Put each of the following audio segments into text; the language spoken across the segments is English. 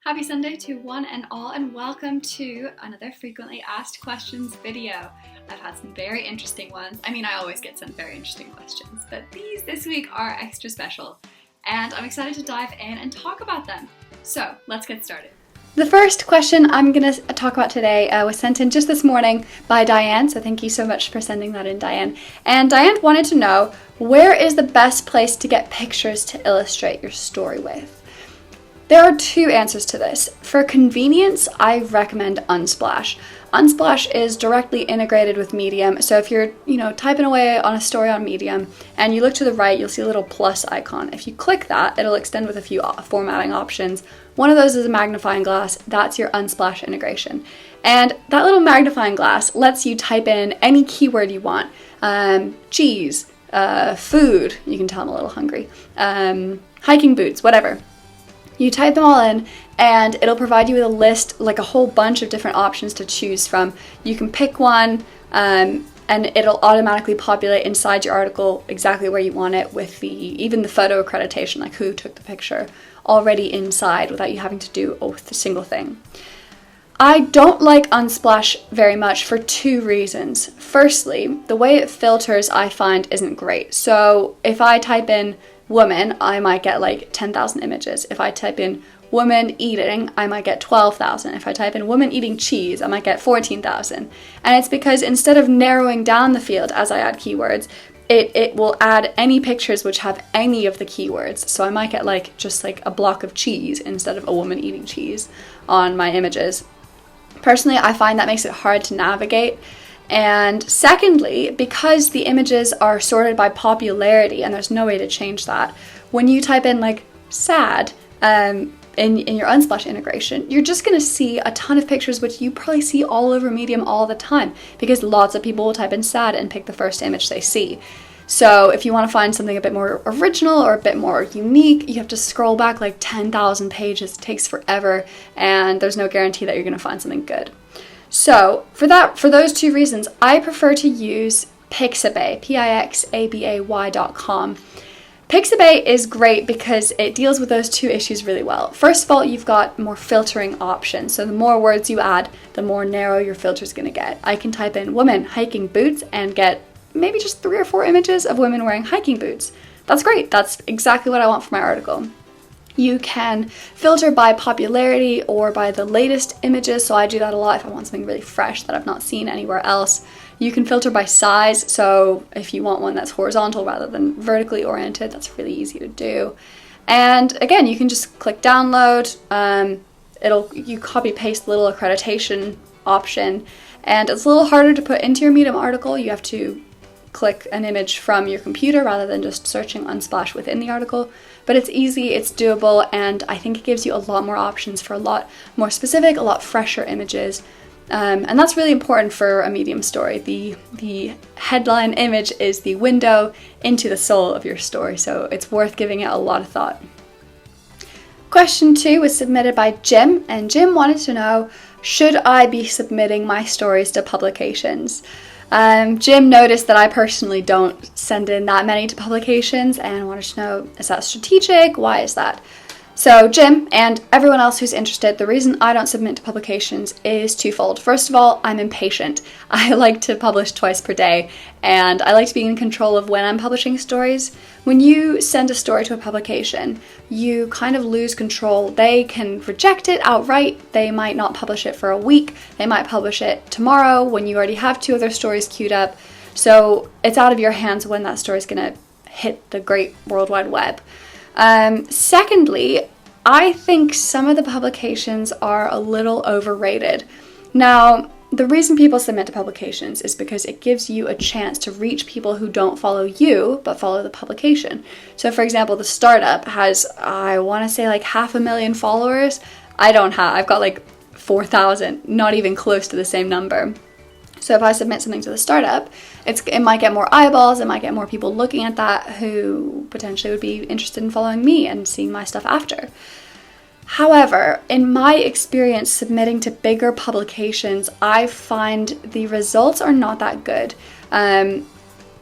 Happy Sunday to one and all, and welcome to another frequently asked questions video. I've had some very interesting ones. I always get some very interesting questions, but these this week are extra special, and I'm excited to dive in and talk about them. So let's get started. The first question I'm going to talk about today was sent in just this morning by Diane, so thank you so much for sending that in, Diane. And Diane wanted to know, where is the best place to get pictures to illustrate your story with? There are two answers to this. For convenience, I recommend Unsplash. Unsplash is directly integrated with Medium, so if you're, typing away on a story on Medium and you look to the right, you'll see a little plus icon. If you click that, it'll extend with a few formatting options. One of those is a magnifying glass. That's your Unsplash integration. And that little magnifying glass lets you type in any keyword you want. Cheese, food, you can tell I'm a little hungry, hiking boots, whatever. You type them all in and it'll provide you with a list, like a whole bunch of different options to choose from. You can pick one and it'll automatically populate inside your article exactly where you want it with even the photo accreditation, like who took the picture, already inside without you having to do a single thing. I don't like Unsplash very much for two reasons. Firstly, the way it filters I find isn't great. So if I type in woman, I might get like 10,000 images. If I type in woman eating, I might get 12,000. If I type in woman eating cheese, I might get 14,000. And it's because instead of narrowing down the field as I add keywords, it will add any pictures which have any of the keywords. So I might get just a block of cheese instead of a woman eating cheese on my images. Personally, I find that makes it hard to navigate. And secondly, because the images are sorted by popularity and there's no way to change that, when you type in sad in your Unsplash integration, you're just going to see a ton of pictures which you probably see all over Medium all the time, because lots of people will type in sad and pick the first image they see. So if you want to find something a bit more original or a bit more unique, you have to scroll back 10,000 pages. It takes forever, and there's no guarantee that you're going to find something good. So for those two reasons, I prefer to use Pixabay, Pixabay.com. Pixabay is great because it deals with those two issues really well. First of all, you've got more filtering options. So the more words you add, the more narrow your filter is going to get. I can type in women hiking boots and get maybe just 3 or 4 images of women wearing hiking boots. That's great. That's exactly what I want for my article. You can filter by popularity or by the latest images, so I do that a lot if I want something really fresh that I've not seen anywhere else. You can filter by size, so if you want one that's horizontal rather than vertically oriented, that's really easy to do. And again, you can just click download, you copy paste the little accreditation option, and it's a little harder to put into your Medium article. You have to click an image from your computer rather than just searching Unsplash within the article. But it's easy, it's doable, and I think it gives you a lot more options for a lot more specific, a lot fresher images. And that's really important for a Medium story. The headline image is the window into the soul of your story, so it's worth giving it a lot of thought. Question 2 was submitted by Jim, and Jim wanted to know, should I be submitting my stories to publications? Jim noticed that I personally don't send in that many to publications and wanted to know, is that strategic? Why is that? So Jim and everyone else who's interested, the reason I don't submit to publications is twofold. First of all, I'm impatient. I like to publish twice per day, and I like to be in control of when I'm publishing stories. When you send a story to a publication, you kind of lose control. They can reject it outright. They might not publish it for a week. They might publish it tomorrow when you already have 2 other stories queued up. So it's out of your hands when that story is going to hit the great World Wide Web. Secondly, I think some of the publications are a little overrated. Now, the reason people submit to publications is because it gives you a chance to reach people who don't follow you, but follow the publication. So for example, the startup has, I want to say 500,000 followers. I've got 4,000, not even close to the same number. So if I submit something to the startup, it might get more eyeballs, it might get more people looking at that who potentially would be interested in following me and seeing my stuff after. However, in my experience submitting to bigger publications, I find the results are not that good.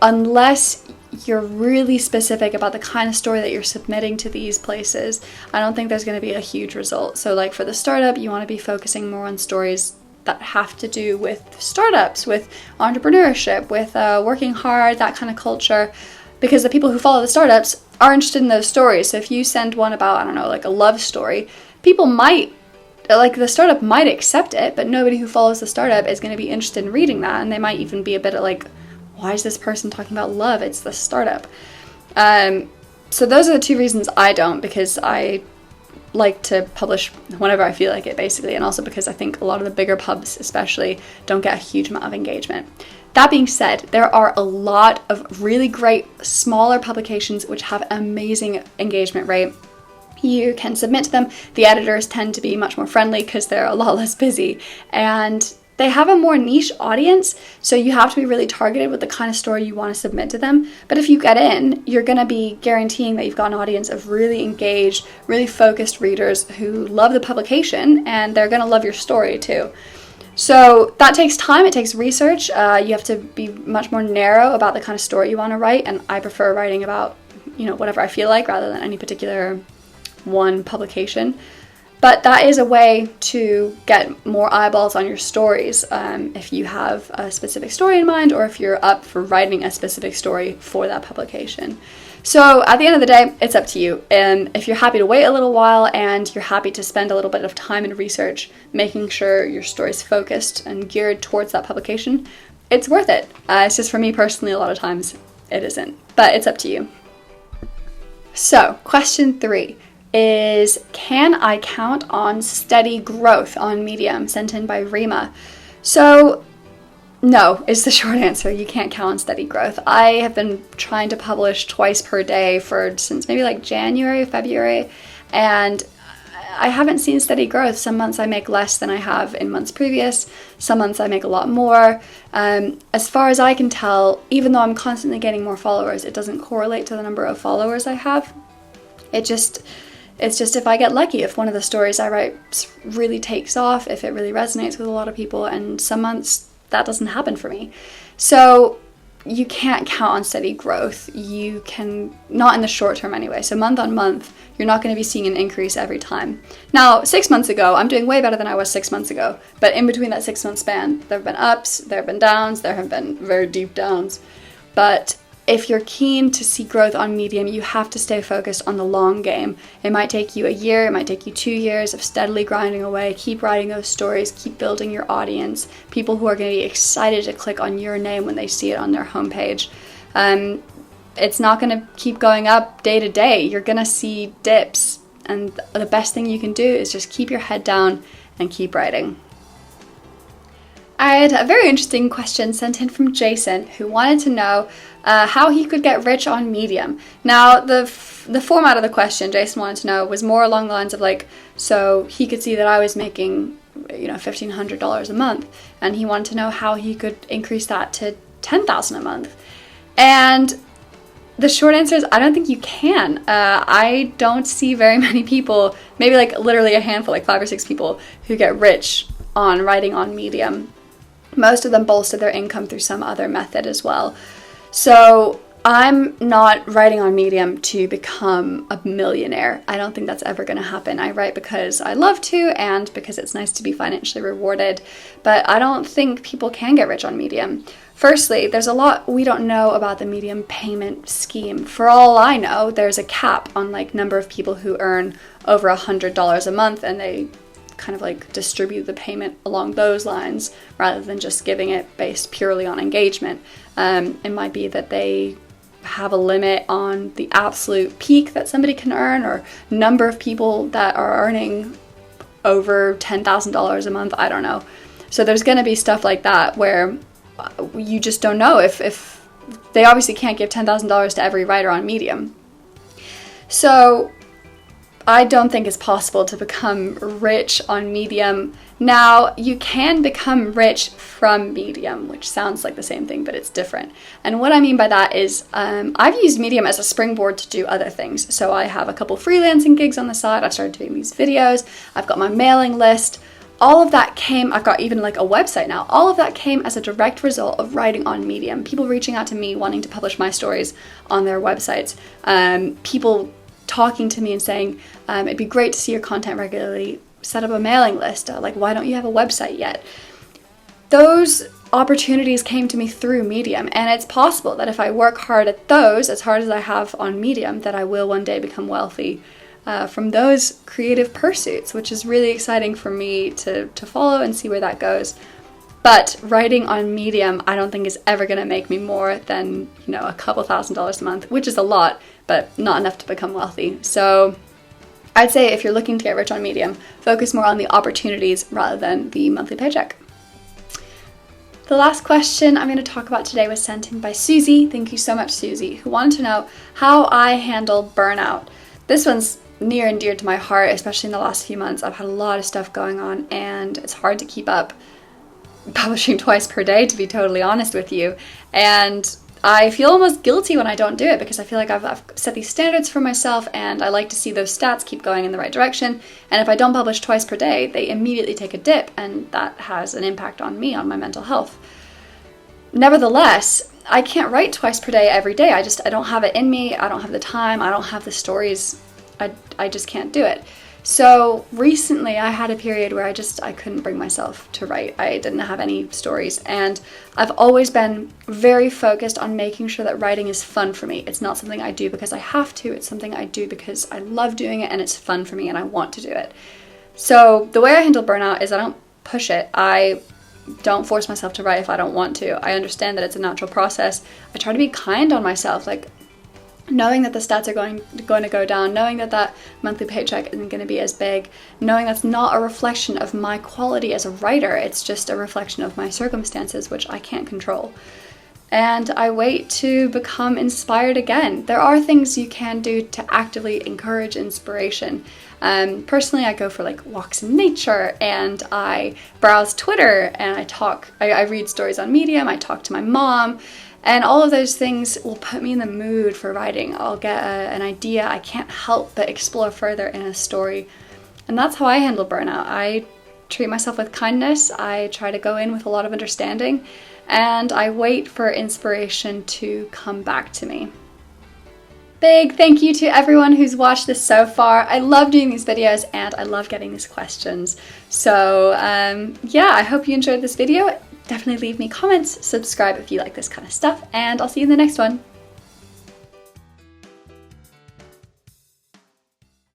Unless you're really specific about the kind of story that you're submitting to these places, I don't think there's going to be a huge result. So like for the startup, you want to be focusing more on stories that have to do with startups, with entrepreneurship, with working hard, that kind of culture, because the people who follow the startups are interested in those stories. So if you send one about, I don't know, like a love story, people might, like the startup might accept it, but nobody who follows the startup is going to be interested in reading that, and they might even be a bit like, why is this person talking about love? It's the startup. So those are the two reasons I don't, because I like to publish whenever I feel like it, basically, and also because I think a lot of the bigger pubs especially don't get a huge amount of engagement. That being said, there are a lot of really great smaller publications which have amazing engagement rate. You can submit to them. The editors tend to be much more friendly because they're a lot less busy, and they have a more niche audience, so you have to be really targeted with the kind of story you want to submit to them. But if you get in, you're going to be guaranteeing that you've got an audience of really engaged, really focused readers who love the publication, and they're going to love your story too. So that takes time, it takes research. You have to be much more narrow about the kind of story you want to write, and I prefer writing about, whatever I feel like rather than any particular one publication. But that is a way to get more eyeballs on your stories if you have a specific story in mind, or if you're up for writing a specific story for that publication. So at the end of the day, it's up to you. And if you're happy to wait a little while and you're happy to spend a little bit of time and research making sure your story's focused and geared towards that publication, it's worth it. It's just for me personally, a lot of times it isn't, but it's up to you. So question 3 is, can I count on steady growth on Medium? Sent in by Rima. So no is the short answer. You can't count on steady growth. I have been trying to publish twice per day since maybe like January, February, and I haven't seen steady growth. Some months I make less than I have in months previous. Some months I make a lot more. As far as I can tell, even though I'm constantly getting more followers, it doesn't correlate to the number of followers I have. It's just if I get lucky, if one of the stories I write really takes off, if it really resonates with a lot of people, and some months that doesn't happen for me. So you can't count on steady growth. You can, not in the short term anyway. So month on month, you're not going to be seeing an increase every time. Now, 6 months ago, I'm doing way better than I was 6 months ago. But in between that 6 month span, there have been ups, there have been downs, there have been very deep downs. But if you're keen to see growth on Medium, you have to stay focused on the long game. It might take you a year, it might take you 2 years of steadily grinding away. Keep writing those stories, keep building your audience, people who are going to be excited to click on your name when they see it on their homepage. It's not going to keep going up day to day. You're going to see dips, and the best thing you can do is just keep your head down and keep writing. I had a very interesting question sent in from Jason, who wanted to know how he could get rich on Medium. Now, the format of the question Jason wanted to know was more along the lines of like, so he could see that I was making, $1,500 a month, and he wanted to know how he could increase that to $10,000 a month. And the short answer is I don't think you can. I don't see very many people, maybe like literally a handful, like 5 or 6 people who get rich on writing on Medium. Most of them bolster their income through some other method as well. So I'm not writing on Medium to become a millionaire. I don't think that's ever going to happen. I write because I love to and because it's nice to be financially rewarded. But I don't think people can get rich on Medium. Firstly, there's a lot we don't know about the Medium payment scheme. For all I know, there's a cap on number of people who earn over $100 a month, and they kind of distribute the payment along those lines rather than just giving it based purely on engagement. It might be that they have a limit on the absolute peak that somebody can earn, or number of people that are earning over $10,000 a month. I don't know. So there's going to be stuff like that where you just don't know if they obviously can't give $10,000 to every writer on Medium. So I don't think it's possible to become rich on Medium. Now, you can become rich from Medium, which sounds like the same thing, but it's different. And what I mean by that is I've used Medium as a springboard to do other things. So I have a couple freelancing gigs on the side. I started doing these videos. I've got my mailing list. all of that came, I've got even like a website now, all of that came as a direct result of writing on Medium. People reaching out to me wanting to publish my stories on their websites. People talking to me and saying, it'd be great to see your content regularly, set up a mailing list, like why don't you have a website yet? Those opportunities came to me through Medium, and it's possible that if I work hard at those, as hard as I have on Medium, that I will one day become wealthy from those creative pursuits, which is really exciting for me to follow and see where that goes. But writing on Medium, I don't think is ever going to make me more than, a couple $1,000s a month, which is a lot, but not enough to become wealthy. So I'd say if you're looking to get rich on Medium, focus more on the opportunities rather than the monthly paycheck. The last question I'm going to talk about today was sent in by Susie. Thank you so much, Susie, who wanted to know how I handle burnout. This one's near and dear to my heart, especially in the last few months. I've had a lot of stuff going on, and it's hard to keep up publishing twice per day, to be totally honest with you. And I feel almost guilty when I don't do it, because I feel like I've set these standards for myself, and I like to see those stats keep going in the right direction. And if I don't publish twice per day, they immediately take a dip, and that has an impact on me, on my mental health. Nevertheless, I can't write twice per day every day. I don't have it in me. I don't have the time. I don't have the stories. I just can't do it. So recently I had a period where I couldn't bring myself to write. I didn't have any stories, and I've always been very focused on making sure that writing is fun for me. It's not something I do because I have to. It's something I do because I love doing it and it's fun for me and I want to do it. So the way I handle burnout is I don't push it. I don't force myself to write if I don't want to. I understand that it's a natural process. I try to be kind on myself, like knowing that the stats are going to go down, knowing that monthly paycheck isn't going to be as big, knowing that's not a reflection of my quality as a writer. It's just a reflection of my circumstances, which I can't control. And I wait to become inspired again. There are things you can do to actively encourage inspiration. Personally, I go for like walks in nature, and I browse Twitter, and I read stories on Medium, I talk to my mom, and all of those things will put me in the mood for writing. I'll get an idea I can't help but explore further in a story. And that's how I handle burnout. I treat myself with kindness. I try to go in with a lot of understanding, and I wait for inspiration to come back to me. Big thank you to everyone who's watched this so far. I love doing these videos, and I love getting these questions. So yeah, I hope you enjoyed this video. Definitely leave me comments, subscribe if you like this kind of stuff, and I'll see you in the next one.